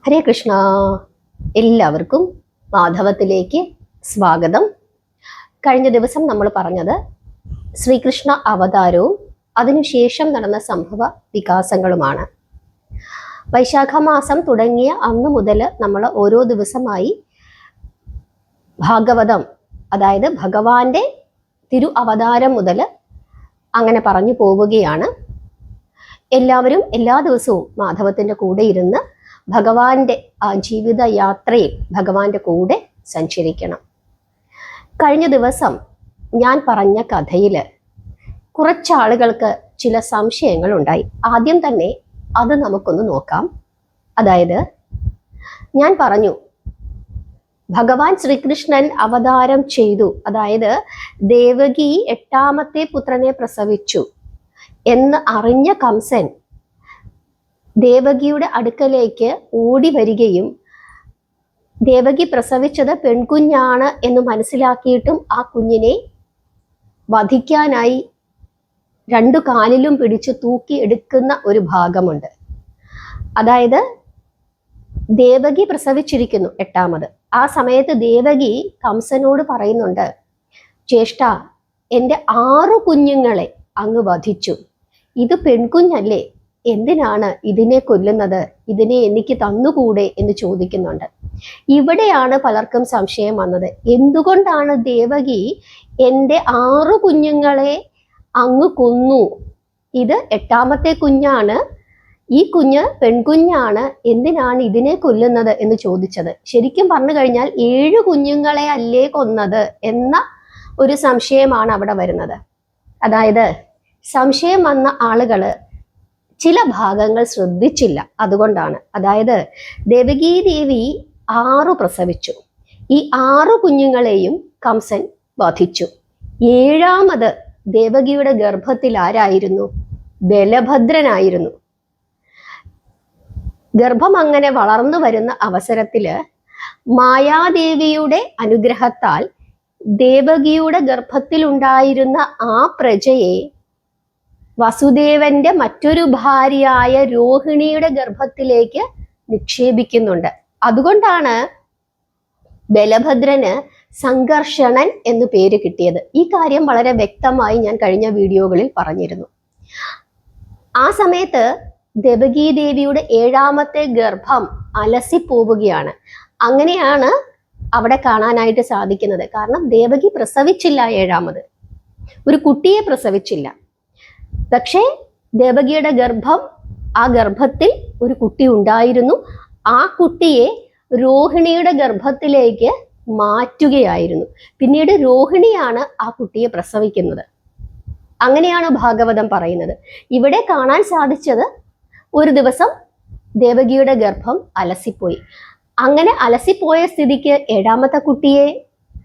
ഹരേ കൃഷ്ണ. എല്ലാവർക്കും മാധവത്തിലേക്ക് സ്വാഗതം. കഴിഞ്ഞ ദിവസം നമ്മൾ പറഞ്ഞത് ശ്രീകൃഷ്ണ അവതാരവും അതിനുശേഷം നടന്ന സംഭവ വികാസങ്ങളുമാണ്. വൈശാഖ മാസം തുടങ്ങിയ അന്ന് മുതൽ നമ്മൾ ഓരോ ദിവസമായി ഭാഗവതം, അതായത് ഭഗവാന്റെ തിരു അവതാരം മുതൽ അങ്ങനെ പറഞ്ഞു പോവുകയാണ്. എല്ലാവരും എല്ലാ ദിവസവും മാധവത്തിൻ്റെ കൂടെ ഇരുന്ന് ഭഗവാന്റെ ആ ജീവിത യാത്രയിൽ ഭഗവാന്റെ കൂടെ സഞ്ചരിക്കണം. കഴിഞ്ഞ ദിവസം ഞാൻ പറഞ്ഞ കഥയിൽ കുറച്ചാളുകൾക്ക് ചില സംശയങ്ങൾ ഉണ്ടായി. ആദ്യം തന്നെ അത് നമുക്കൊന്ന് നോക്കാം. അതായത്, ഞാൻ പറഞ്ഞു ഭഗവാൻ ശ്രീകൃഷ്ണൻ അവതാരം ചെയ്തു, അതായത് ദേവകി 8ാമത്തെ പുത്രനെ പ്രസവിച്ചു എന്ന് അറിഞ്ഞ കംസൻ ദേവകിയുടെ അടുക്കലേക്ക് ഓടി വരികയും ദേവകി പ്രസവിച്ചത് പെൺകുഞ്ഞാണ് എന്ന് മനസ്സിലാക്കിയിട്ടും ആ കുഞ്ഞിനെ വധിക്കാനായി 2 കാലിലും പിടിച്ച് തൂക്കി എടുക്കുന്ന ഒരു ഭാഗമുണ്ട്. അതായത് ദേവകി പ്രസവിച്ചിരിക്കുന്നു 8ാമത്. ആ സമയത്ത് ദേവകി കംസനോട് പറയുന്നുണ്ട്, ജ്യേഷ്ഠ, എൻ്റെ 6 കുഞ്ഞുങ്ങളെ അങ്ങ് വധിച്ചു, ഇത് പെൺകുഞ്ഞല്ലേ, എന്തിനാണ് ഇതിനെ കൊല്ലുന്നത്, ഇതിനെ എനിക്ക് തന്നുകൂടെ എന്ന് ചോദിക്കുന്നുണ്ട്. ഇവിടെയാണ് പലർക്കും സംശയം വന്നത്. എന്തുകൊണ്ടാണ് ദേവകി എൻ്റെ 6 കുഞ്ഞുങ്ങളെ അങ്ങ് കൊന്നു, ഇത് 8ാമത്തെ കുഞ്ഞാണ്, ഈ കുഞ്ഞ് പെൺകുഞ്ഞാണ്, എന്തിനാണ് ഇതിനെ കൊല്ലുന്നത് എന്ന് ചോദിച്ചത്. ശരിക്കും പറഞ്ഞു കഴിഞ്ഞാൽ 7 കുഞ്ഞുങ്ങളെ അല്ലേ കൊന്നത് എന്ന ഒരു സംശയമാണ് അവിടെ വരുന്നത്. അതായത് സംശയം വന്ന ആളുകൾ ചില ഭാഗങ്ങൾ ശ്രദ്ധിച്ചില്ല, അതുകൊണ്ടാണ്. അതായത് ദേവകീ ദേവി 6 പ്രസവിച്ചു, ഈ 6 കുഞ്ഞുങ്ങളെയും കംസൻ വധിച്ചു. 7ാമത് ദേവകിയുടെ ഗർഭത്തിൽ ആരായിരുന്നു? ബലഭദ്രനായിരുന്നു. ഗർഭം അങ്ങനെ വളർന്നു വരുന്ന അവസരത്തില് മായാദേവിയുടെ അനുഗ്രഹത്താൽ ദേവകിയുടെ ഗർഭത്തിൽ ഉണ്ടായിരുന്ന ആ പ്രജയെ വസുദേവന്റെ മറ്റൊരു ഭാര്യയായ രോഹിണിയുടെ ഗർഭത്തിലേക്ക് നിക്ഷേപിക്കുന്നുണ്ട്. അതുകൊണ്ടാണ് ബലഭദ്രന് സംഘർഷണൻ എന്നു പേര് കിട്ടിയത്. ഈ കാര്യം വളരെ വ്യക്തമായി ഞാൻ കഴിഞ്ഞ വീഡിയോകളിൽ പറഞ്ഞിരുന്നു. ആ സമയത്ത് ദേവകീ ദേവിയുടെ 7ാമത്തെ ഗർഭം അലസിപ്പോവുകയാണ്. അങ്ങനെയാണ് അവിടെ കാണാനായിട്ട് സാധിക്കുന്നത്. കാരണം ദേവകി പ്രസവിച്ചില്ല, 7ാമത് ഒരു കുട്ടിയെ പ്രസവിച്ചില്ല. പക്ഷേ ദേവകിയുടെ ഗർഭം, ആ ഗർഭത്തിൽ ഒരു കുട്ടി ഉണ്ടായിരുന്നു. ആ കുട്ടിയെ രോഹിണിയുടെ ഗർഭത്തിലേക്ക് മാറ്റുകയായിരുന്നു. പിന്നീട് രോഹിണിയാണ് ആ കുട്ടിയെ പ്രസവിക്കുന്നത്. അങ്ങനെയാണ് ഭാഗവതം പറയുന്നത്. ഇവിടെ കാണാൻ സാധിച്ചത്, ഒരു ദിവസം ദേവകിയുടെ ഗർഭം അലസിപ്പോയി. അങ്ങനെ അലസിപ്പോയ സ്ഥിതിക്ക് 7ാമത്തെ കുട്ടിയെ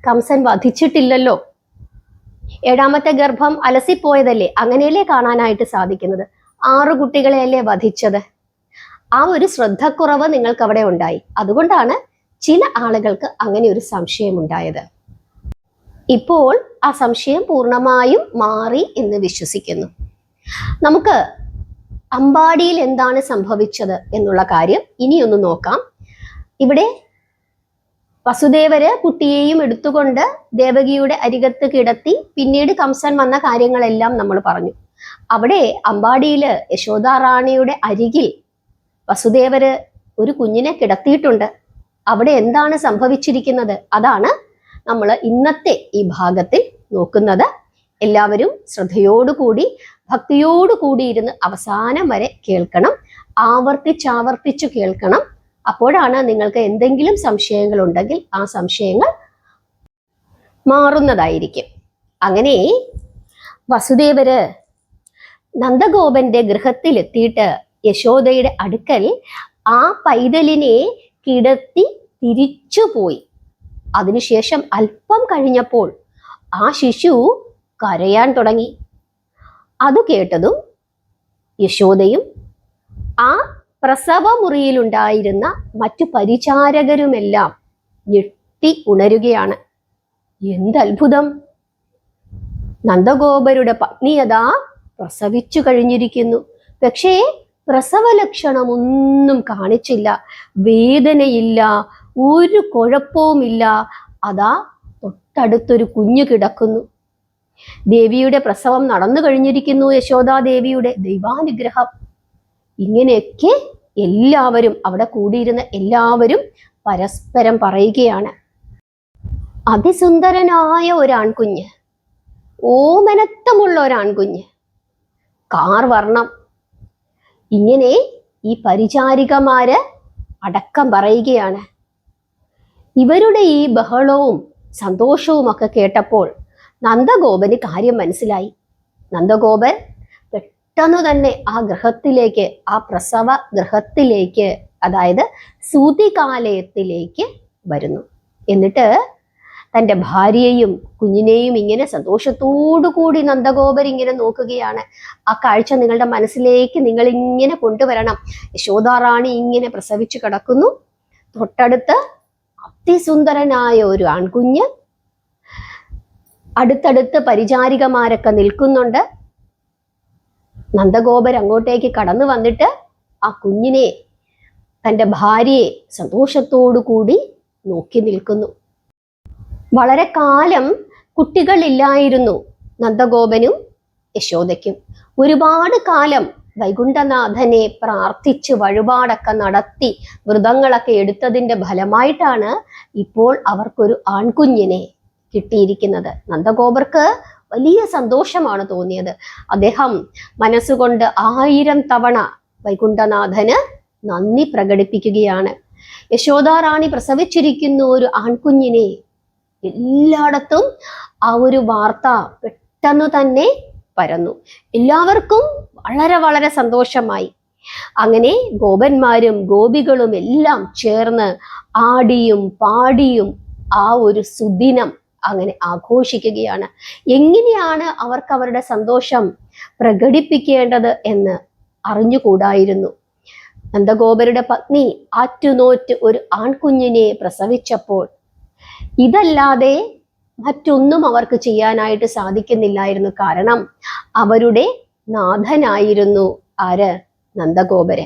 കംസൻ വധിച്ചിട്ടില്ലല്ലോ. 7ാമത്തെ ഗർഭം അലസിപ്പോയതല്ലേ, അങ്ങനെയല്ലേ കാണാനായിട്ട് സാധിക്കുന്നത്. 6 കുട്ടികളെയല്ലേ വധിച്ചത്. ആ ഒരു ശ്രദ്ധക്കുറവ് നിങ്ങൾക്ക് അവിടെ ഉണ്ടായി. അതുകൊണ്ടാണ് ചില ആളുകൾക്ക് അങ്ങനെ ഒരു സംശയം ഉണ്ടായത്. ഇപ്പോൾ ആ സംശയം പൂർണ്ണമായും മാറി എന്ന് വിശ്വസിക്കുന്നു. നമുക്ക് അമ്പാടിയിൽ എന്താണ് സംഭവിച്ചത് എന്നുള്ള കാര്യം ഇനിയൊന്ന് നോക്കാം. ഇവിടെ വസുദേവര് കുട്ടിയെയും എടുത്തുകൊണ്ട് ദേവകിയുടെ അരികത്ത് കിടത്തി. പിന്നീട് കംസൻ വന്ന കാര്യങ്ങളെല്ലാം നമ്മൾ പറഞ്ഞു. അവിടെ അമ്പാടിയില് യശോദാറാണിയുടെ അരികിൽ വസുദേവര് ഒരു കുഞ്ഞിനെ കിടത്തിയിട്ടുണ്ട്. അവിടെ എന്താണ് സംഭവിച്ചിരിക്കുന്നത്, അതാണ് നമ്മൾ ഇന്നത്തെ ഈ ഭാഗത്തിൽ നോക്കുന്നത്. എല്ലാവരും ശ്രദ്ധയോടുകൂടി ഭക്തിയോടുകൂടി ഇരുന്ന് അവസാനം വരെ കേൾക്കണം. ആവർത്തിച്ചാവർത്തിച്ചു കേൾക്കണം. അപ്പോഴാണ് നിങ്ങൾക്ക് എന്തെങ്കിലും സംശയങ്ങൾ ഉണ്ടെങ്കിൽ ആ സംശയങ്ങൾ മാറുന്നതായിരിക്കും. അങ്ങനെ വസുദേവര് നന്ദഗോപന്റെ ഗൃഹത്തിലെത്തിയിട്ട് യശോദയുടെ അടുക്കൽ ആ പൈതലിനെ കിടത്തി തിരിച്ചുപോയി. അതിനുശേഷം അല്പം കഴിഞ്ഞപ്പോൾ ആ ശിശു കരയാൻ തുടങ്ങി. അത് കേട്ടതും യശോദയും ആ പ്രസവമുറിയിലുണ്ടായിരുന്ന മറ്റു പരിചാരകരുമെല്ലാം ഞെട്ടി ഉണരുകയാണ്. എന്തത്ഭുതം! നന്ദഗോപരുടെ പത്നിയതാ പ്രസവിച്ചു കഴിഞ്ഞിരിക്കുന്നു. പക്ഷേ പ്രസവ ലക്ഷണമൊന്നും കാണിച്ചില്ല, വേദനയില്ല, ഒരു കുഴപ്പവുമില്ല. അതാ തൊട്ടടുത്തൊരു കുഞ്ഞു കിടക്കുന്നു. ദേവിയുടെ പ്രസവം നടന്നു കഴിഞ്ഞിരിക്കുന്നു. യശോദാദേവിയുടെ ദൈവാനുഗ്രഹം. ഇങ്ങനെയൊക്കെ എല്ലാവരും, അവിടെ കൂടിയിരുന്ന എല്ലാവരും പരസ്പരം പറയുകയാണ്. അതിസുന്ദരനായ ഒരാൺകുഞ്ഞ്, ഓമനത്തമുള്ള ഒരാൺകുഞ്ഞ്, കാർ വർണ്ണം. ഇങ്ങനെ ഈ പരിചാരികമാര് അടക്കം പറയുകയാണ്. ഇവരുടെ ഈ ബഹളവും സന്തോഷവും ഒക്കെ കേട്ടപ്പോൾ നന്ദഗോപന് കാര്യം മനസ്സിലായി. നന്ദഗോപൻ പെട്ടെന്ന് തന്നെ ആ ഗൃഹത്തിലേക്ക്, ആ പ്രസവ ഗൃഹത്തിലേക്ക്, അതായത് സൂതികാലയത്തിലേക്ക് വരുന്നു. എന്നിട്ട് തൻ്റെ ഭാര്യയെയും കുഞ്ഞിനെയും ഇങ്ങനെ സന്തോഷത്തോടു കൂടി നന്ദഗോപർ ഇങ്ങനെ നോക്കുകയാണ്. ആ കാഴ്ച നിങ്ങളുടെ മനസ്സിലേക്ക് നിങ്ങൾ ഇങ്ങനെ കൊണ്ടുവരണം. യശോദാറാണി ഇങ്ങനെ പ്രസവിച്ചു കിടക്കുന്നു. തൊട്ടടുത്ത് അതിസുന്ദരനായ ഒരു ആൺകുഞ്ഞ്, അടുത്തടുത്ത് പരിചാരികമാരൊക്കെ നിൽക്കുന്നുണ്ട്. നന്ദഗോപർ അങ്ങോട്ടേക്ക് കടന്നു വന്നിട്ട് ആ കുഞ്ഞിനെ, തൻ്റെ ഭാര്യയെ സന്തോഷത്തോടു കൂടി നോക്കി നിൽക്കുന്നു. വളരെ കാലം കുട്ടികളില്ലായിരുന്നു നന്ദഗോപനും യശോദയ്ക്കും. ഒരുപാട് കാലം വൈകുണ്ഠനാഥനെ പ്രാർത്ഥിച്ച് വഴിപാടൊക്കെ നടത്തി വ്രതങ്ങളൊക്കെ എടുത്തതിൻ്റെ ഫലമായിട്ടാണ് ഇപ്പോൾ അവർക്കൊരു ആൺകുഞ്ഞിനെ കിട്ടിയിരിക്കുന്നത്. നന്ദഗോപർക്ക് വലിയ സന്തോഷമാണ് തോന്നിയത്. അദ്ദേഹം മനസ്സുകൊണ്ട് 1000 തവണ വൈകുണ്ഠനാഥന് നന്ദി പ്രകടിപ്പിക്കുകയാണ്. യശോദാറാണി പ്രസവിച്ചിരിക്കുന്ന ഒരു ആൺകുഞ്ഞിനെ എല്ലായിടത്തും ആ ഒരു വാർത്ത പെട്ടെന്ന് തന്നെ പരന്നു. എല്ലാവർക്കും വളരെ വളരെ സന്തോഷമായി. അങ്ങനെ ഗോപന്മാരും ഗോപികളും എല്ലാം ചേർന്ന് ആടിയും പാടിയും ആ ഒരു സുദിനം അങ്ങനെ ആഘോഷിക്കുകയാണ്. എങ്ങനെയാണ് അവർക്ക് അവരുടെ സന്തോഷം പ്രകടിപ്പിക്കേണ്ടത് എന്ന് അറിഞ്ഞുകൂടായിരുന്നു. നന്ദഗോപരുടെ പത്നി ആറ്റുനോറ്റ് ഒരു ആൺകുഞ്ഞിനെ പ്രസവിച്ചപ്പോൾ ഇതല്ലാതെ മറ്റൊന്നും അവർക്ക് ചെയ്യാനായിട്ട് സാധിക്കുന്നില്ലായിരുന്നു. കാരണം അവരുടെ നാഥനായിരുന്നു ആര്? നന്ദഗോപര്.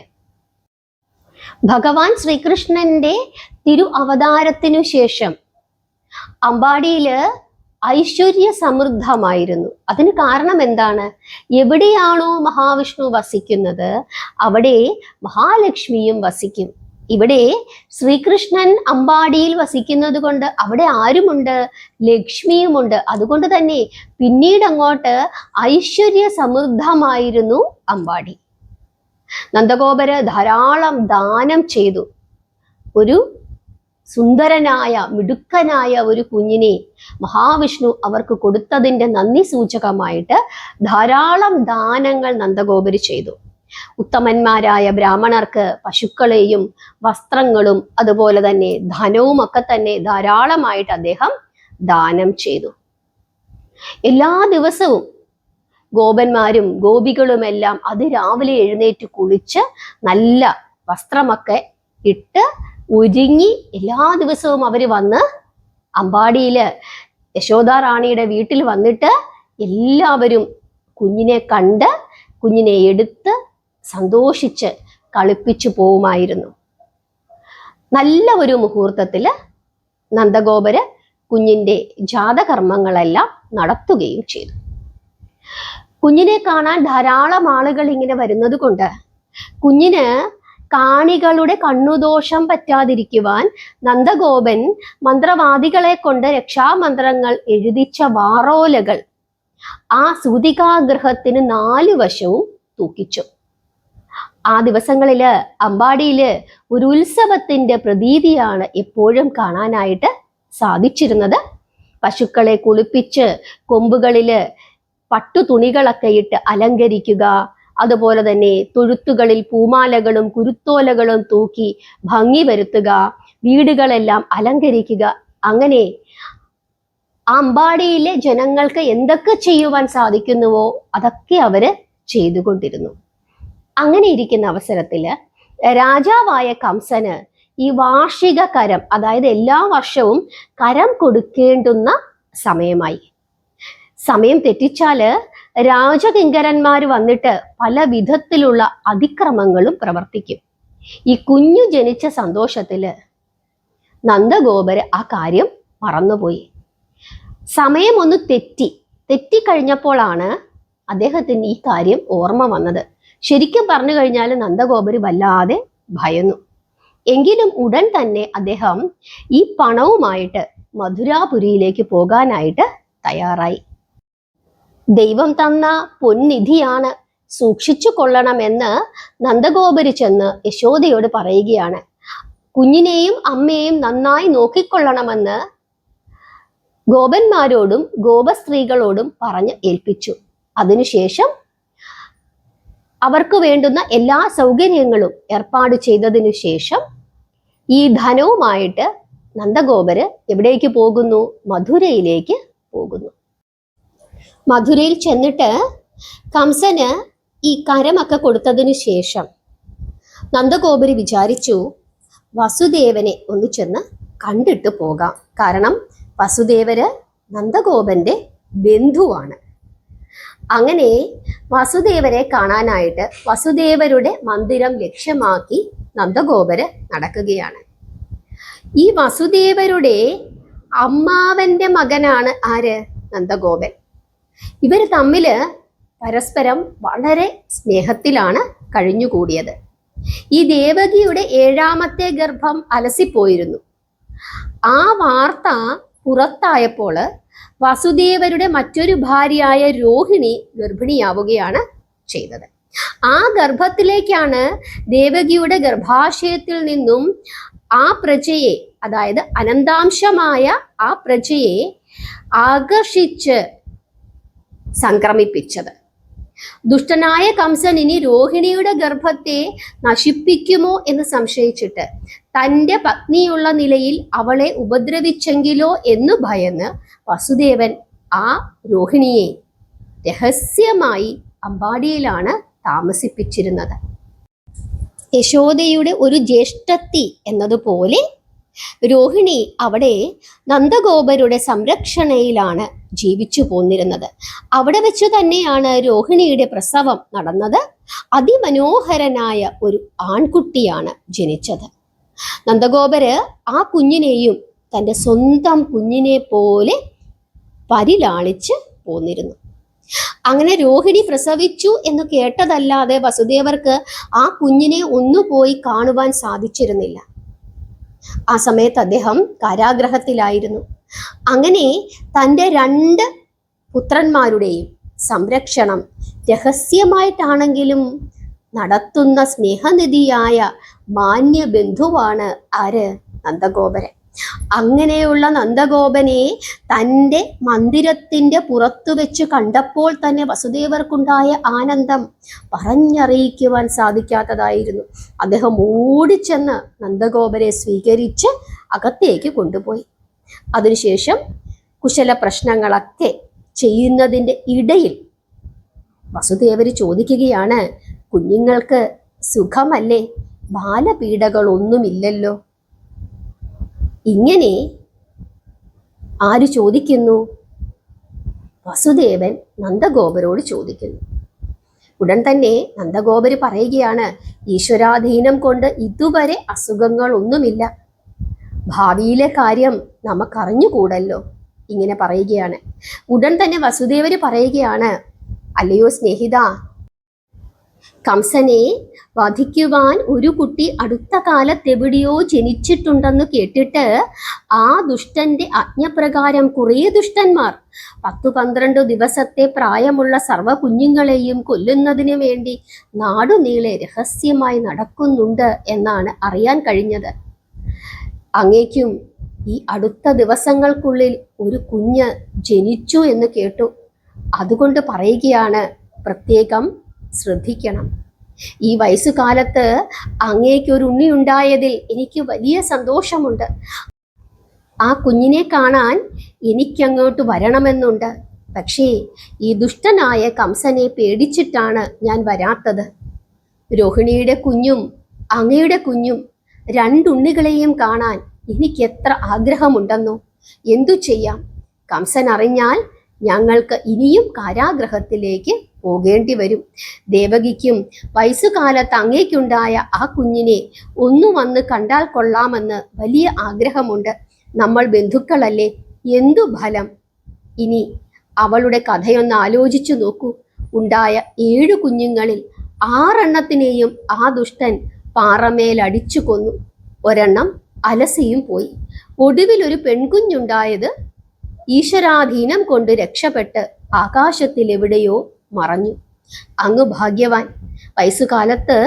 ഭഗവാൻ ശ്രീകൃഷ്ണന്റെ തിരു അവതാരത്തിനു ശേഷം അമ്പാടിയില് ഐശ്വര്യ സമൃദ്ധമായിരുന്നു. അതിന് കാരണം എന്താണ്? എവിടെയാണോ മഹാവിഷ്ണു വസിക്കുന്നത് അവിടെ മഹാലക്ഷ്മിയും വസിക്കും. ഇവിടെ ശ്രീകൃഷ്ണൻ അമ്പാടിയിൽ വസിക്കുന്നത് കൊണ്ട് അവിടെ ആരുമുണ്ട്? ലക്ഷ്മിയുമുണ്ട്. അതുകൊണ്ട് തന്നെ പിന്നീട് അങ്ങോട്ട് ഐശ്വര്യ സമൃദ്ധമായിരുന്നു അമ്പാടി. നന്ദഗോപര് ധാരാളം ദാനം ചെയ്തു. ഒരു സുന്ദരനായ മിടുക്കനായ ഒരു കുഞ്ഞിനെ മഹാവിഷ്ണു അവർക്ക് കൊടുത്തതിൻ്റെ നന്ദി സൂചകമായിട്ട് ധാരാളം ദാനങ്ങൾ നന്ദഗോപര് ചെയ്തു. ഉത്തമന്മാരായ ബ്രാഹ്മണർക്ക് പശുക്കളെയും വസ്ത്രങ്ങളും അതുപോലെ തന്നെ ധനവും ഒക്കെ തന്നെ ധാരാളമായിട്ട് അദ്ദേഹം ദാനം ചെയ്തു. എല്ലാ ദിവസവും ഗോപന്മാരും ഗോപികളുമെല്ലാം അതിരാവിലെ എഴുന്നേറ്റ് കുളിച്ച് നല്ല വസ്ത്രമൊക്കെ ഇട്ട് ഒരുങ്ങി എല്ലാ ദിവസവും അവർ വന്ന് അമ്പാടിയില് യശോദാറാണിയുടെ വീട്ടിൽ വന്നിട്ട് എല്ലാവരും കുഞ്ഞിനെ കണ്ട് കുഞ്ഞിനെ എടുത്ത് സന്തോഷിച്ച് കളിപ്പിച്ചു പോവുമായിരുന്നു. നല്ല ഒരു മുഹൂർത്തത്തില് നന്ദഗോപര് കുഞ്ഞിൻ്റെ ജാതകർമ്മങ്ങളെല്ലാം നടത്തുകയും ചെയ്തു. കുഞ്ഞിനെ കാണാൻ ധാരാളം ആളുകൾ ഇങ്ങനെ വരുന്നത് കൊണ്ട് കുഞ്ഞിന് കാണികളുടെ കണ്ണുദോഷം പറ്റാതിരിക്കുവാൻ നന്ദഗോപൻ മന്ത്രവാദികളെ കൊണ്ട് രക്ഷാമന്ത്രങ്ങൾ എഴുതിച്ച വാറോലകൾ ആ സൂതികാഗൃഹത്തിന് 4 വശവും തൂക്കിച്ചു. ആ ദിവസങ്ങളില് അമ്പാടിയില് ഒരു ഉത്സവത്തിന്റെ പ്രതീതിയാണ് എപ്പോഴും കാണാനായിട്ട് സാധിച്ചിരുന്നത്. പശുക്കളെ കുളിപ്പിച്ച് കൊമ്പുകളില് പട്ടുതുണികളൊക്കെ ഇട്ട് അലങ്കരിക്കുക, അതുപോലെ തന്നെ തൊഴുത്തുകളിൽ പൂമാലകളും കുരുത്തോലകളും തൂക്കി ഭംഗി വരുത്തുക, വീടുകളെല്ലാം അലങ്കരിക്കുക. അങ്ങനെ അമ്പാടിയിലെ ജനങ്ങൾക്ക് എന്തൊക്കെ ചെയ്യുവാൻ സാധിക്കുന്നുവോ അതൊക്കെ അവര് ചെയ്തുകൊണ്ടിരുന്നു. അങ്ങനെ ഇരിക്കുന്ന അവസരത്തില് രാജാവായ കംസന് ഈ വാർഷിക കരം, അതായത് എല്ലാ വർഷവും കരം കൊടുക്കേണ്ടുന്ന സമയമായി. സമയം തെറ്റിച്ചാല് രാജകിങ്കരന്മാർ വന്നിട്ട് പല വിധത്തിലുള്ള അതിക്രമങ്ങളും പ്രവർത്തിക്കും. ഈ കുഞ്ഞു ജനിച്ച സന്തോഷത്തില് നന്ദഗോപര് ആ കാര്യം മറന്നുപോയി. സമയം ഒന്ന് തെറ്റിക്കഴിഞ്ഞപ്പോഴാണ് അദ്ദേഹത്തിന് ഈ കാര്യം ഓർമ്മ വന്നത്. ശരിക്കും പറഞ്ഞു കഴിഞ്ഞാൽ നന്ദഗോപര് വല്ലാതെ ഭയന്നു. എങ്കിലും ഉടൻ തന്നെ അദ്ദേഹം ഈ പണവുമായിട്ട് മധുരാപുരിയിലേക്ക് പോകാനായിട്ട് തയ്യാറായി. ദൈവം തന്ന പൊൻനിധിയാണ്, സൂക്ഷിച്ചു കൊള്ളണമെന്ന് നന്ദഗോപര് ചെന്ന് യശോദയോട് പറയുകയാണ്. കുഞ്ഞിനെയും അമ്മയെയും നന്നായി നോക്കിക്കൊള്ളണമെന്ന് ഗോപന്മാരോടും ഗോപസ്ത്രീകളോടും പറഞ്ഞ് ഏൽപ്പിച്ചു. അതിനുശേഷം അവർക്ക് വേണ്ടുന്ന എല്ലാ സൗകര്യങ്ങളും ഏർപ്പാട് ചെയ്തതിനു ശേഷം ഈ ധനവുമായിട്ട് നന്ദഗോപര് എവിടേക്ക് പോകുന്നു? മധുരയിലേക്ക് പോകുന്നു. മധുരയിൽ ചെന്നിട്ട് കംസന് ഈ കരമൊക്കെ കൊടുത്തതിനു ശേഷം നന്ദഗോപര് വിചാരിച്ചു, വസുദേവനെ ഒന്ന് ചെന്ന് കണ്ടിട്ട് പോകാം. കാരണം വസുദേവര് നന്ദഗോപന്റെ ബന്ധുവാണ്. അങ്ങനെ വസുദേവരെ കാണാനായിട്ട് വസുദേവരുടെ മന്ദിരം ലക്ഷ്യമാക്കി നന്ദഗോപര് നടക്കുകയാണ്. ഈ വസുദേവരുടെ അമ്മാവന്റെ മകനാണ് ആര്? നന്ദഗോപൻ. ഇവർ തമ്മില് പരസ്പരം വളരെ സ്നേഹത്തിലാണ് കഴിഞ്ഞുകൂടിയത്. ഈ ദേവകിയുടെ 7ാമത്തെ ഗർഭം അലസിപ്പോയിരുന്നു. ആ വാർത്ത പുറത്തായപ്പോൾ വസുദേവരുടെ മറ്റൊരു ഭാര്യയായ രോഹിണി ഗർഭിണിയാവുകയാണ് ചെയ്തത്. ആ ഗർഭത്തിലേക്കാണ് ദേവകിയുടെ ഗർഭാശയത്തിൽ നിന്നും ആ പ്രജയെ, അതായത് അനന്താംശമായ ആ പ്രജയെ ആകർഷിച്ച് സംക്രമിപ്പിച്ചത്. ദുഷ്ടനായ കംസൻ ഇനി രോഹിണിയുടെ ഗർഭത്തെ നശിപ്പിക്കുമോ എന്ന് സംശയിച്ചിട്ട് തൻ്റെ പത്നിയുള്ള നിലയിൽ അവളെ ഉപദ്രവിച്ചെങ്കിലോ എന്ന് ഭയന്ന് വസുദേവൻ ആ രോഹിണിയെ രഹസ്യമായി അമ്പാടിയിലാണ് താമസിപ്പിച്ചിരുന്നത്. യശോദയുടെ ഒരു ജ്യേഷ്ഠത്തി എന്നതുപോലെ രോഹിണി അവിടെ നന്ദഗോപരുടെ സംരക്ഷണയിലാണ് ജീവിച്ചു പോന്നിരുന്നത്. അവിടെ വെച്ച് തന്നെയാണ് രോഹിണിയുടെ പ്രസവം നടന്നത്. അതിമനോഹരനായ ഒരു ആൺകുട്ടിയാണ് ജനിച്ചത്. നന്ദഗോപര് ആ കുഞ്ഞിനെയും തൻ്റെ സ്വന്തം കുഞ്ഞിനെ പോലെ പരിലാളിച്ച് പോന്നിരുന്നു. അങ്ങനെ രോഹിണി പ്രസവിച്ചു എന്ന് കേട്ടതല്ലാതെ വസുദേവർക്ക് ആ കുഞ്ഞിനെ ഒന്നുപോയി കാണുവാൻ സാധിച്ചിരുന്നില്ല. ആ സമയത്ത് അദ്ദേഹം കാരാഗ്രഹത്തിലായിരുന്നു. അങ്ങനെ തൻ്റെ 2 പുത്രന്മാരുടെയും സംരക്ഷണം രഹസ്യമായിട്ടാണെങ്കിലും നടത്തുന്ന സ്നേഹനിധിയായ മാന്യബന്ധുവാണ് ആര്? നന്ദഗോപരൻ. അങ്ങനെയുള്ള നന്ദഗോപനെ തൻ്റെ മന്ദിരത്തിൻ്റെ പുറത്തു വെച്ച് കണ്ടപ്പോൾ തന്നെ വസുദേവർക്കുണ്ടായ ആനന്ദം പറഞ്ഞറിയിക്കുവാൻ സാധിക്കാത്തതായിരുന്നു. അദ്ദേഹം ഓടിച്ചെന്ന് നന്ദഗോപരെ സ്വീകരിച്ച് അകത്തേക്ക് കൊണ്ടുപോയി. അതിനുശേഷം കുശല പ്രശ്നങ്ങളൊക്കെ ചെയ്യുന്നതിൻ്റെ ഇടയിൽ വസുദേവര് ചോദിക്കുകയാണ്, കുഞ്ഞുങ്ങൾക്ക് സുഖമല്ലേ? ബാലപീഡകളൊന്നുമില്ലല്ലോ? ഇങ്ങനെ ആര് ചോദിക്കുന്നു? വസുദേവൻ നന്ദഗോപരോട് ചോദിക്കുന്നു. ഉടൻ തന്നെ നന്ദഗോപര് പറയുകയാണ്, ഈശ്വരാധീനം കൊണ്ട് ഇതുവരെ അസുഖങ്ങളൊന്നുമില്ല. ഭാവിയിലെ കാര്യം നമുക്കറിഞ്ഞുകൂടല്ലോ. ഇങ്ങനെ പറയുകയാണ്. ഉടൻ തന്നെ വസുദേവര് പറയുകയാണ്, അല്ലയോ സ്നേഹിത, കംസനെ വധിക്കുവാൻ ഒരു കുട്ടി അടുത്ത കാലത്തെവിടെയോ ജനിച്ചിട്ടുണ്ടെന്ന് കേട്ടിട്ട് ആ ദുഷ്ടന്റെ ആജ്ഞപ്രകാരം കുറേ ദുഷ്ടന്മാർ 10-12 ദിവസത്തെ പ്രായമുള്ള സർവ്വ കുഞ്ഞുങ്ങളെയും കൊല്ലുന്നതിന് വേണ്ടി നാടുനീളെ രഹസ്യമായി നടക്കുന്നുണ്ട് എന്നാണ് അറിയാൻ കഴിഞ്ഞത്. അങ്ങേക്കും ഈ അടുത്ത ദിവസങ്ങൾക്കുള്ളിൽ ഒരു കുഞ്ഞ് ജനിച്ചു എന്ന് കേട്ടു. അതുകൊണ്ട് പറയുകയാണ്, പ്രത്യേകം ശ്രദ്ധിക്കണം. ഈ വയസ്സുകാലത്ത് അങ്ങേക്കൊരു ഉണ്ണി ഉണ്ടായതിൽ എനിക്ക് വലിയ സന്തോഷമുണ്ട്. ആ കുഞ്ഞിനെ കാണാൻ എനിക്കങ്ങോട്ട് വരണമെന്നുണ്ട്. പക്ഷേ ഈ ദുഷ്ടനായ കംസനെ പേടിച്ചിട്ടാണ് ഞാൻ വരാത്തത്. രോഹിണിയുടെ കുഞ്ഞും അങ്ങയുടെ കുഞ്ഞും 2 ഉണ്ണികളെയും കാണാൻ എനിക്ക് എത്ര ആഗ്രഹമുണ്ടെന്നോ. എന്തു ചെയ്യാം? കംസൻ അറിഞ്ഞാൽ ഞങ്ങൾക്ക് ഇനിയും കാരാഗൃഹത്തിലേക്ക് പോകേണ്ടി വരും. ദേവകിക്കും വയസ്സുകാലത്ത് അങ്ങേക്കുണ്ടായ ആ കുഞ്ഞിനെ ഒന്നു വന്ന് കണ്ടാൽ കൊള്ളാമെന്ന് വലിയ ആഗ്രഹമുണ്ട്. നമ്മൾ ബന്ധുക്കളല്ലേ, എന്തു ഫലം? ഇനി അവളുടെ കഥയൊന്ന് ആലോചിച്ചു നോക്കൂ. ഉണ്ടായ 7 കുഞ്ഞുങ്ങളിൽ 6 ആ ദുഷ്ടൻ പാറമേലടിച്ചു കൊന്നു. ഒരെണ്ണം അലസിയും പോയി. ഒടുവിൽ ഒരു പെൺകുഞ്ഞുണ്ടായത് ഈശ്വരാധീനം കൊണ്ട് രക്ഷപ്പെട്ട് ആകാശത്തിൽ എവിടെയോ മറഞ്ഞു. അങ്ങ് ഭാഗ്യവാൻ. വയസ്സുകാലത്ത്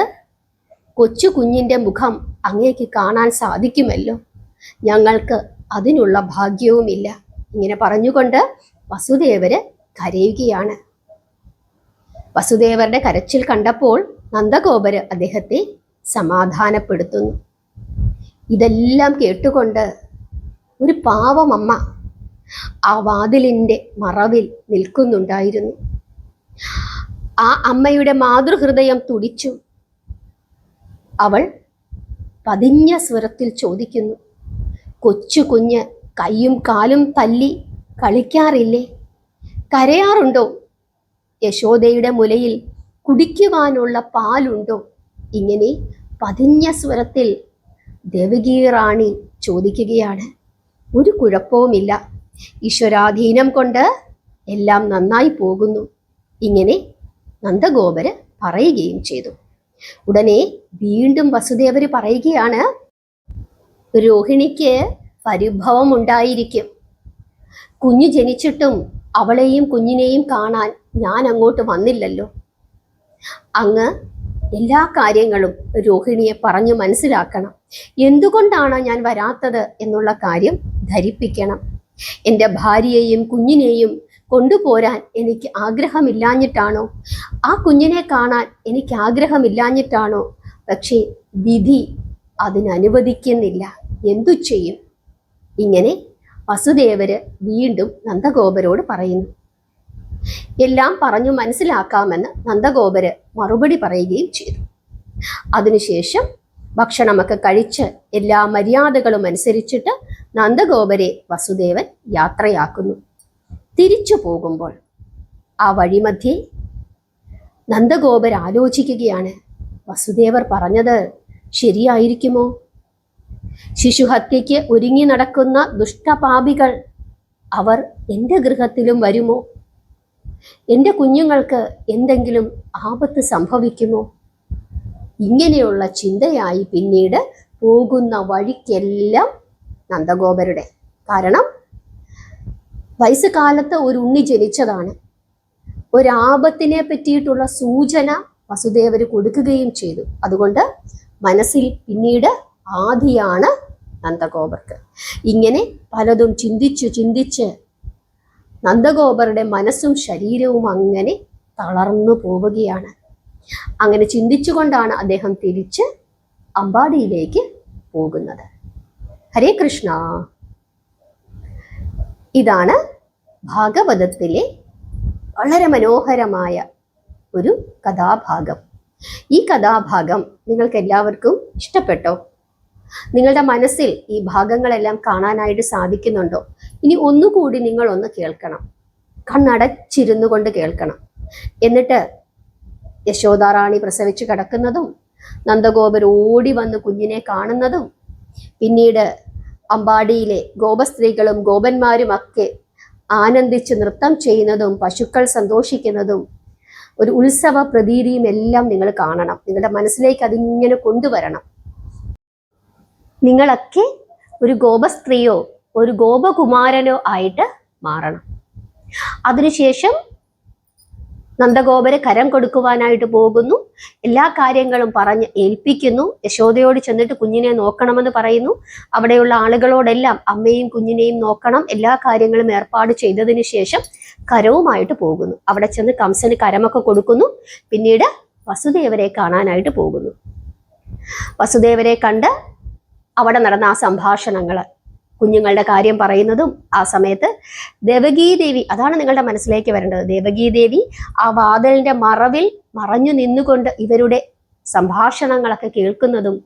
കൊച്ചു കുഞ്ഞിൻ്റെ മുഖം അങ്ങേക്ക് കാണാൻ സാധിക്കുമല്ലോ. ഞങ്ങൾക്ക് അതിനുള്ള ഭാഗ്യവുമില്ല. ഇങ്ങനെ പറഞ്ഞുകൊണ്ട് വസുദേവര് കരയുകയാണ്. വസുദേവരുടെ കരച്ചിൽ കണ്ടപ്പോൾ നന്ദഗോപര് അദ്ദേഹത്തെ സമാധാനപ്പെടുത്തുന്നു. ഇതെല്ലാം കേട്ടുകൊണ്ട് ഒരു പാവമമ്മ ആ വാതിലിൻ്റെ മറവിൽ നിൽക്കുന്നുണ്ടായിരുന്നു. ആ അമ്മയുടെ മാതൃഹൃദയം തുടിച്ചു. അവൾ പതിഞ്ഞ സ്വരത്തിൽ ചോദിക്കുന്നു, കൊച്ചു കുഞ്ഞ് കൈയും കാലും തല്ലി കളിക്കാറില്ലേ? കരയാറുണ്ടോ? യശോദയുടെ മുലയിൽ കുടിക്കുവാനുള്ള പാലുണ്ടോ? ഇങ്ങനെ പതിഞ്ഞ സ്വരത്തിൽ ദേവകി റാണി ചോദിക്കുകയാണ്. ഒരു കുഴപ്പവുമില്ല, ഈശ്വരാധീനം കൊണ്ട് എല്ലാം നന്നായി പോകുന്നു. ഇങ്ങനെ നന്ദഗോപര് പറയുകയും ചെയ്തു. ഉടനെ വീണ്ടും വസുദേവര് പറയുകയാണ്, രോഹിണിക്ക് പരിഭവം ഉണ്ടായിരിക്കും. കുഞ്ഞു ജനിച്ചിട്ടും അവളെയും കുഞ്ഞിനെയും കാണാൻ ഞാൻ അങ്ങോട്ട് വന്നില്ലല്ലോ. അങ്ങ് എല്ലാ കാര്യങ്ങളും രോഹിണിയെ പറഞ്ഞു മനസ്സിലാക്കണം. എന്തുകൊണ്ടാണ് ഞാൻ വരാത്തത് എന്നുള്ള കാര്യം ധരിപ്പിക്കണം. എൻ്റെ ഭാര്യയെയും കുഞ്ഞിനെയും കൊണ്ടുപോരാൻ എനിക്ക് ആഗ്രഹമില്ലാഞ്ഞിട്ടാണോ? ആ കുഞ്ഞിനെ കാണാൻ എനിക്ക് ആഗ്രഹമില്ലാഞ്ഞിട്ടാണോ? പക്ഷേ വിധി അതിനനുവദിക്കുന്നില്ല. എന്തു ചെയ്യും? ഇങ്ങനെ വസുദേവര് വീണ്ടും നന്ദഗോപരോട് പറയുന്നു. എല്ലാം പറഞ്ഞു മനസ്സിലാക്കാമെന്ന് നന്ദഗോപര് മറുപടി പറയുകയും ചെയ്തു. അതിനുശേഷം ഭക്ഷണമൊക്കെ കഴിച്ച് എല്ലാ മര്യാദകളും അനുസരിച്ചിട്ട് നന്ദഗോപരെ വസുദേവൻ യാത്രയാക്കുന്നു. തിരിച്ചു പോകുമ്പോൾ ആ വഴിമധ്യേ നന്ദഗോപർ ആലോചിക്കുകയാണ്, വസുദേവർ പറഞ്ഞത് ശരിയായിരിക്കുമോ? ശിശുഹത്യയ്ക്ക് ഒരുങ്ങി നടക്കുന്ന ദുഷ്ടപാപികൾ അവർ എൻ്റെ ഗൃഹത്തിലും വരുമോ? എൻ്റെ കുഞ്ഞുങ്ങൾക്ക് എന്തെങ്കിലും ആപത്ത് സംഭവിക്കുമോ? ഇങ്ങനെയുള്ള ചിന്തയായി പിന്നീട് പോകുന്ന വഴിക്കെല്ലാം നന്ദഗോപരുടെ. കാരണം വയസ്സുകാലത്ത് ഒരു ഉണ്ണി ജനിച്ചതാണ്. ഒരാപത്തിനെ പറ്റിയിട്ടുള്ള സൂചന വസുദേവര് കൊടുക്കുകയും ചെയ്തു. അതുകൊണ്ട് മനസ്സിൽ പിന്നീട് ആദിയാണ് നന്ദഗോപർക്ക്. ഇങ്ങനെ പലതും ചിന്തിച്ച് നന്ദഗോപരുടെ മനസ്സും ശരീരവും അങ്ങനെ തളർന്നു പോവുകയാണ്. അങ്ങനെ ചിന്തിച്ചുകൊണ്ടാണ് അദ്ദേഹം തിരിച്ച് അമ്പാടിയിലേക്ക് പോകുന്നത്. ഹരേ കൃഷ്ണ. ഇതാണ് ഭാഗവതത്തിലെ വളരെ മനോഹരമായ ഒരു കഥാഭാഗം. ഈ കഥാഭാഗം നിങ്ങൾക്ക് എല്ലാവർക്കും ഇഷ്ടപ്പെട്ടോ? നിങ്ങളുടെ മനസ്സിൽ ഈ ഭാഗങ്ങളെല്ലാം കാണാനായിട്ട് സാധിക്കുന്നുണ്ടോ? ഇനി ഒന്നുകൂടി നിങ്ങൾ ഒന്ന് കേൾക്കണം. കണ്ണടച്ചിരുന്നു കൊണ്ട് കേൾക്കണം. എന്നിട്ട് യശോദാറാണി പ്രസവിച്ച് കിടക്കുന്നതും നന്ദഗോപർ ഓടി വന്ന് കുഞ്ഞിനെ കാണുന്നതും പിന്നീട് അമ്പാടിയിലെ ഗോപസ്ത്രീകളും ഗോപന്മാരും ഒക്കെ ആനന്ദിച്ച് നൃത്തം ചെയ്യുന്നതും പശുക്കൾ സന്തോഷിക്കുന്നതും ഒരു ഉത്സവ പ്രതീതിയും എല്ലാം നിങ്ങൾ കാണണം. നിങ്ങളുടെ മനസ്സിലേക്ക് അതിങ്ങനെ കൊണ്ടുവരണം. നിങ്ങളൊക്കെ ഒരു ഗോപസ്ത്രീയോ ഒരു ഗോപകുമാരനോ ആയിട്ട് മാറണം. അതിനുശേഷം നന്ദഗോപര് കരം കൊടുക്കുവാനായിട്ട് പോകുന്നു. എല്ലാ കാര്യങ്ങളും പറഞ്ഞ് ഏൽപ്പിക്കുന്നു. യശോദയോട് ചെന്നിട്ട് കുഞ്ഞിനെ നോക്കണമെന്ന് പറയുന്നു. അവിടെയുള്ള ആളുകളോടെല്ലാം അമ്മയും കുഞ്ഞിനെയും നോക്കണം, എല്ലാ കാര്യങ്ങളും ഏർപ്പാട് ചെയ്തതിന് ശേഷം കരവുമായിട്ട് പോകുന്നു. അവിടെ ചെന്ന് കംസന് കരമൊക്കെ കൊടുക്കുന്നു. പിന്നീട് വസുദേവരെ കാണാനായിട്ട് പോകുന്നു. വസുദേവരെ കണ്ട് അവിടെ നടന്ന ആ സംഭാഷണങ്ങൾ, കുഞ്ഞുങ്ങളുടെ കാര്യം പറയുന്നതും, ആ സമയത്ത് ദേവകീദേവി, അതാണ് നിങ്ങളുടെ മനസ്സിലേക്ക് വരേണ്ടത്. ദേവകീദേവി ആ വാതിലിന്റെ മറവിൽ മറഞ്ഞു നിന്നുകൊണ്ട് ഇവരുടെ സംഭാഷണങ്ങളൊക്കെ കേൾക്കുന്നതും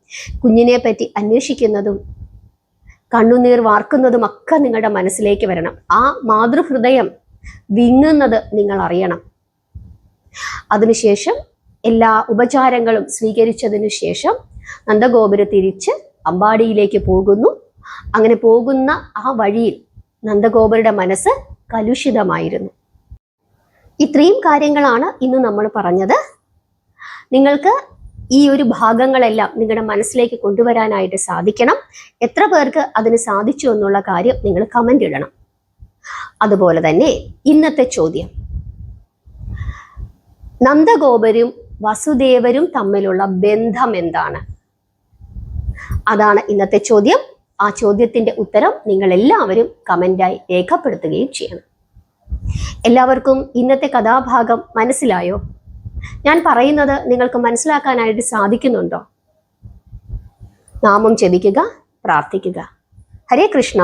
കുഞ്ഞിനെ പറ്റി അന്വേഷിക്കുന്നതും കണ്ണുനീർ വാർക്കുന്നതും ഒക്കെ നിങ്ങളുടെ മനസ്സിലേക്ക് വരണം. ആ മാതൃഹൃദയം വിങ്ങുന്നത് നിങ്ങൾ അറിയണം. അതിനുശേഷം എല്ലാ ഉപചാരങ്ങളും സ്വീകരിച്ചതിനു ശേഷം നന്ദഗോപുര തിരിച്ച് അമ്പാടിയിലേക്ക് പോകുന്നു. അങ്ങനെ പോകുന്ന ആ വഴിയിൽ നന്ദഗോപരുടെ മനസ്സ് കലുഷിതമായിരുന്നു. ഇത്രയും കാര്യങ്ങളാണ് ഇന്ന് നമ്മൾ പറഞ്ഞത്. നിങ്ങൾക്ക് ഈ ഒരു ഭാഗങ്ങളെല്ലാം നിങ്ങളുടെ മനസ്സിലേക്ക് കൊണ്ടുവരാനായിട്ട് സാധിക്കണം. എത്ര പേർക്ക് അതിന് സാധിച്ചു എന്നുള്ള കാര്യം നിങ്ങൾ കമന്റ് ഇടണം. അതുപോലെ തന്നെ ഇന്നത്തെ ചോദ്യം, നന്ദഗോപരും വസുദേവരും തമ്മിലുള്ള ബന്ധം എന്താണ്? അതാണ് ഇന്നത്തെ ചോദ്യം. ആ ചോദ്യത്തിന്റെ ഉത്തരം നിങ്ങൾ എല്ലാവരും കമന്റായി രേഖപ്പെടുത്തുകയും ചെയ്യണം. എല്ലാവർക്കും ഇന്നത്തെ കഥാഭാഗം മനസ്സിലായോ? ഞാൻ പറയുന്നത് നിങ്ങൾക്ക് മനസ്സിലാക്കാനായിട്ട് സാധിക്കുന്നുണ്ടോ? നാമം ജപിക്കുക, പ്രാർത്ഥിക്കുക. ഹരേ കൃഷ്ണ.